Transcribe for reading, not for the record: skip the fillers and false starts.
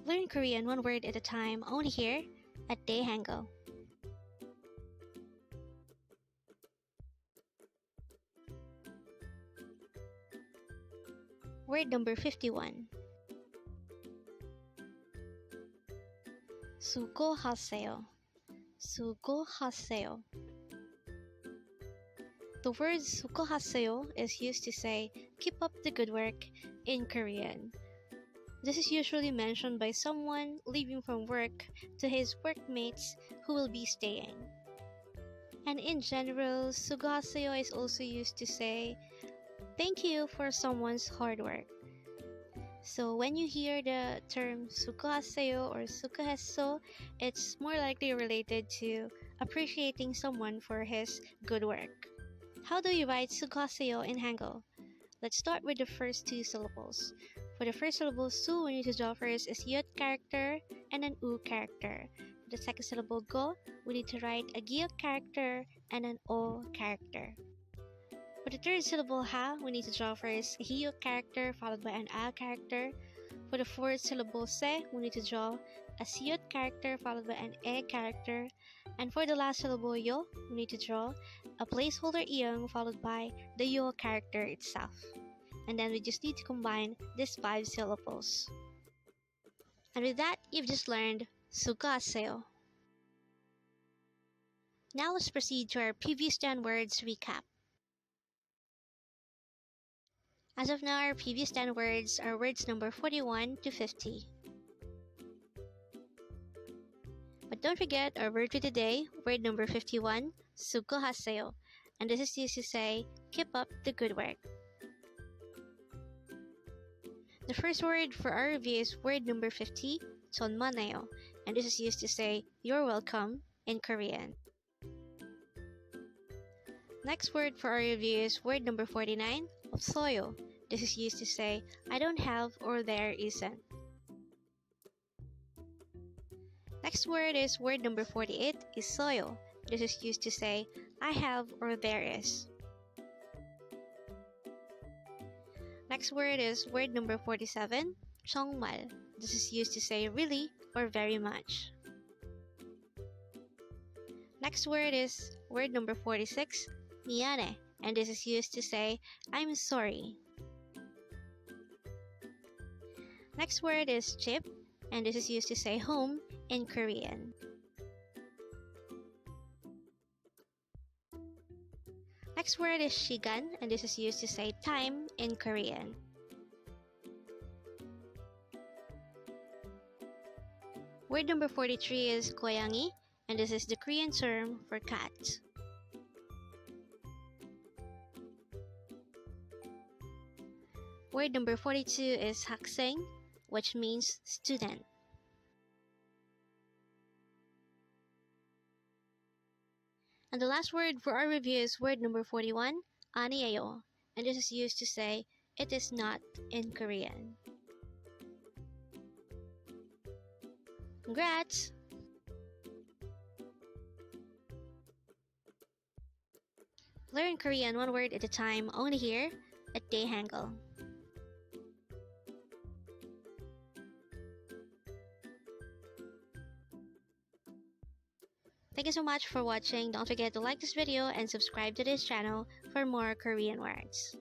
Learn Korean one word at a time only here at Dae-Hangul. Word number 51. 수고하세요. 수고하세요. The word 수고하세요 is used to say keep up the good work in Korean. This is usually mentioned by someone leaving from work to his workmates who will be staying. And in general, 수고하세요 is also used to say thank you for someone's hard work. So when you hear the term 수고하세요 or 수고했어, it's more likely related to appreciating someone for his good work. How do you write 수고하세요 in Hangul? Let's start with the first two syllables. For the first syllable su, we need to draw first a siyot character and an u character. For the second syllable go, we need to write a giyot character and an o character. For the third syllable ha, we need to draw first a hiyot character followed by an a character. For the fourth syllable se, we need to draw a siyot character followed by an e character. And for the last syllable yo, we need to draw a placeholder iyong followed by the yo character itself. And then we just need to combine these 5 syllables. And with that, you've just learned 수고하세요. Now let's proceed to our previous 10 words recap. As of now, our previous 10 words are words number 41 to 50. But don't forget our word for today, word number 51, 수고하세요. And this is used to say, keep up the good work. The first word for our review is word number 50, 손만해요. And this is used to say, you're welcome in Korean. Next word for our review is word number 49, 없어요. This is used to say, I don't have or there isn't. Next word is word number 48, 있어요. This is used to say, I have or there is. Next word is word number 47, 정말. This is used to say really or very much. Next word is word number 46, 미안해. And this is used to say, I'm sorry. Next word is 집. And this is used to say home in Korean. Next word is 시간, and this is used to say time in Korean. Word number 43 is 고양이, and this is the Korean term for cat. Word number 42 is 학생, which means student. And the last word for our review is word number 41, Aniyo, and this is used to say, it is not in Korean. Congrats! Learn Korean one word at a time only here at Dae-Hangul. Thank you so much for watching. Don't forget to like this video and subscribe to this channel for more Korean words.